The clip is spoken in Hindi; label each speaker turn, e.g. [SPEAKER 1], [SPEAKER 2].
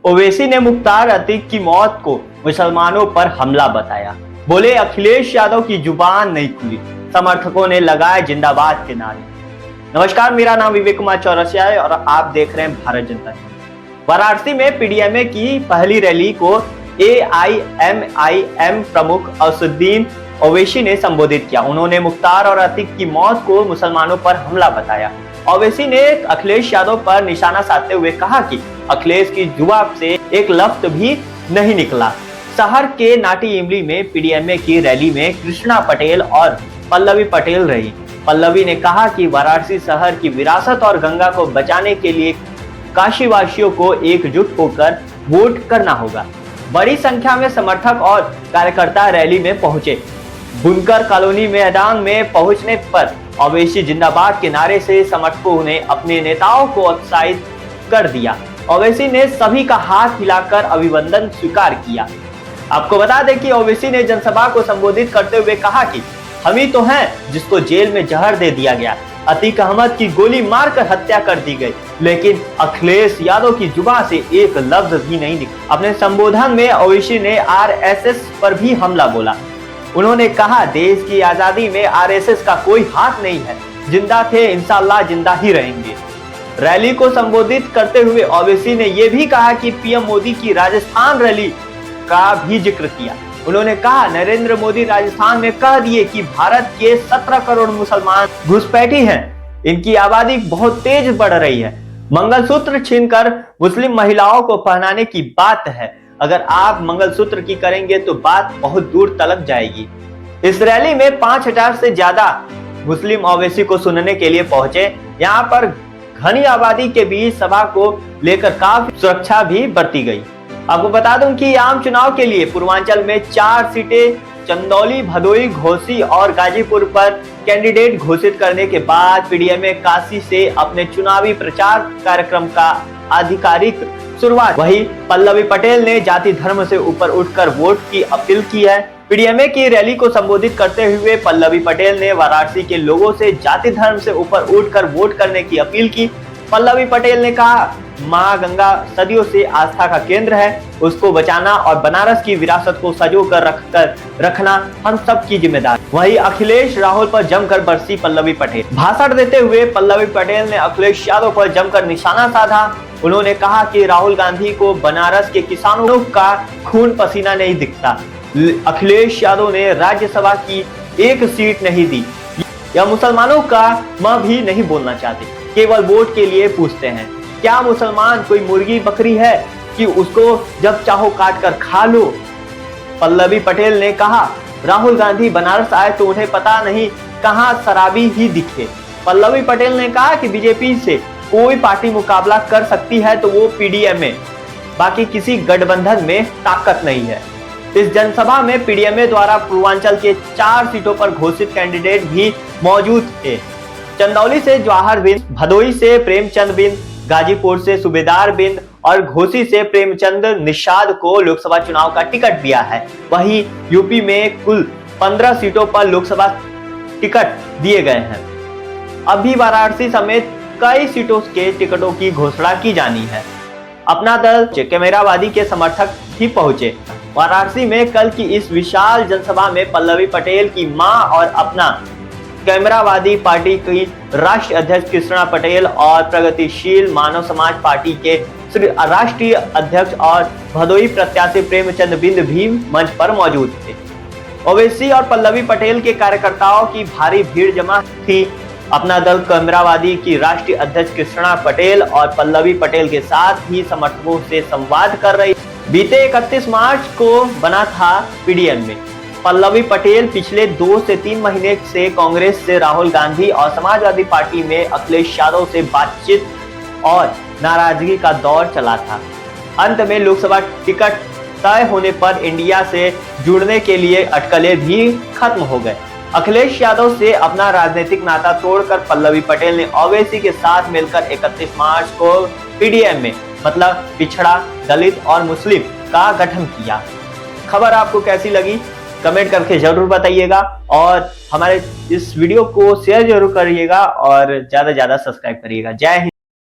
[SPEAKER 1] ओवैसी ने मुख्तार अतीक की मौत को मुसलमानों पर हमला बताया। बोले अखिलेश यादव की जुबान नहीं खुली, समर्थकों ने लगाए जिंदाबाद के नारे। नमस्कार, मेरा नाम विवेक कुमार चौरसिया है और आप देख रहे हैं भारत जनता न्यूज़। वाराणसी में पीडीएमए की पहली रैली को एआईएमआईएम प्रमुख असदुद्दीन ओवैसी ने संबोधित किया। उन्होंने मुख्तार और अतीक की मौत को मुसलमानों पर हमला बताया। ओवैसी ने अखिलेश यादव पर निशाना साधते हुए कहा कि अखिलेश की जुबान से एक लफ्ज भी नहीं निकला। शहर के नाटी इमली में पीडीएमए की रैली में कृष्णा पटेल और पल्लवी पटेल रही। पल्लवी ने कहा कि वाराणसी शहर की विरासत और गंगा को बचाने के लिए काशीवासियों को एकजुट होकर वोट करना होगा। बड़ी संख्या में समर्थक और कार्यकर्ता रैली में पहुंचे। बुनकर कॉलोनी मैदान में पहुंचने पर ओवैसी जिंदाबाद के नारे से समर्थकों ने अपने नेताओं को उत्साहित कर दिया। ओवैसी ने सभी का हाथ हिलाकर अभिनंदन स्वीकार किया। आपको बता दें कि ओवैसी ने जनसभा को संबोधित करते हुए कहा कि हम ही तो हैं जिसको जेल में जहर दे दिया गया, अतीक अहमद की गोली मारकर हत्या कर दी गई, लेकिन अखिलेश यादव की जुबान से एक लफ्ज भी नहीं निकला। अपने संबोधन में ओवैसी ने आरएसएस पर भी हमला बोला। उन्होंने कहा देश की आजादी में आरएसएस का कोई हाथ नहीं है, जिंदा थे इंशाअल्लाह जिंदा ही रहेंगे। रैली को संबोधित करते हुए ओवैसी ने यह भी कहा कि पीएम मोदी की राजस्थान रैली का भी जिक्र किया। उन्होंने कहा नरेंद्र मोदी राजस्थान में कह दिए कि भारत के 17 करोड़ मुसलमान घुसपैठी हैं, इनकी आबादी बहुत तेज बढ़ रही है। मंगलसूत्र छीनकर मुस्लिम महिलाओं को पहनाने की बात है, अगर आप मंगलसूत्र की करेंगे तो बात बहुत दूर तलक जाएगी। इस रैली में 5000 से ज्यादा मुस्लिम ओवैसी को सुनने के लिए पहुंचे। यहाँ पर घनी आबादी के बीच सभा को लेकर काफी सुरक्षा भी बरती गई। आपको बता दूं कि आम चुनाव के लिए पूर्वांचल में 4 सीटें चंदौली, भदोई, घोसी और गाजीपुर पर कैंडिडेट घोषित करने के बाद पीडीएमए काशी से अपने चुनावी प्रचार कार्यक्रम का आधिकारिक शुरुआत। वहीं पल्लवी पटेल ने जाति धर्म से ऊपर उठकर वोट की अपील की है। पीडीएमए की रैली को संबोधित करते हुए पल्लवी पटेल ने वाराणसी के लोगों से जाति धर्म से ऊपर उठकर वोट करने की अपील की। पल्लवी पटेल ने कहा मां गंगा सदियों से आस्था का केंद्र है, उसको बचाना और बनारस की विरासत को सजो कर रखना हम सब की जिम्मेदारी। वहीं अखिलेश राहुल पर जमकर बरसी पल्लवी पटेल। भाषण देते हुए पल्लवी पटेल ने अखिलेश यादव पर जमकर निशाना साधा। उन्होंने कहा कि राहुल गांधी को बनारस के किसानों का खून पसीना नहीं दिखता। अखिलेश यादव ने राज्यसभा की एक सीट नहीं दी या मुसलमानों का मां भी नहीं बोलना चाहते, केवल वोट के लिए पूछते हैं। क्या मुसलमान कोई मुर्गी बकरी है कि उसको जब चाहो काट कर खा लो? पल्लवी पटेल ने कहा राहुल गांधी बनारस आए तो उन्हें पता नहीं कहां शराबी ही दिखे। पल्लवी पटेल ने कहा कि बीजेपी से कोई पार्टी मुकाबला कर सकती है तो वो पीडीएमए, बाकी किसी गठबंधन में ताकत नहीं है। इस जनसभा में पीडीएमए द्वारा पूर्वांचल के 4 सीटों पर घोषित कैंडिडेट भी मौजूद थे। चंदौली से जवाहर बिंद, भदोई से प्रेमचंद बिंद, गाजीपुर से सूबेदार बिंद और घोसी से प्रेमचंद निषाद को लोकसभा चुनाव का टिकट दिया है। वहीं यूपी में कुल 15 सीटों पर लोकसभा टिकट दिए गए हैं। अभी वाराणसी समेत कई सीटों के टिकटों की घोषणा की जानी है। अपना दल कैमरावादी के समर्थक भी पहुंचे। वाराणसी में कल की इस विशाल जनसभा में पल्लवी पटेल की मां और अपना कैमरावादी पार्टी की राष्ट्रीय अध्यक्ष कृष्णा पटेल और प्रगतिशील मानव समाज पार्टी के राष्ट्रीय अध्यक्ष और भदोई प्रत्याशी प्रेमचंद बिंद भी मंच पर मौजूद थे। ओवैसी और पल्लवी पटेल के कार्यकर्ताओं की भारी भीड़ जमा थी। अपना दल कैमरावादी की राष्ट्रीय अध्यक्ष कृष्णा पटेल और पल्लवी पटेल के साथ ही समर्थकों से संवाद कर रही। बीते 31 मार्च को बना था पीडीएमए। पल्लवी पटेल पिछले 2 से 3 महीने से कांग्रेस से राहुल गांधी और समाजवादी पार्टी में अखिलेश यादव से बातचीत और नाराजगी का दौर चला था। अंत में लोकसभा टिकट तय होने पर इंडिया से जुड़ने के लिए अटकलें भी खत्म हो गए। अखिलेश यादव से अपना राजनीतिक नाता तोड़कर पल्लवी पटेल ने ओवैसी के साथ मिलकर 31 मार्च को पीडीएमए मतलब पिछड़ा, दलित और मुस्लिम का गठन किया। खबर आपको कैसी लगी कमेंट करके जरूर बताइएगा और हमारे इस वीडियो को शेयर जरूर करिएगा और ज्यादा से ज्यादा सब्सक्राइब करिएगा। जय हिंद।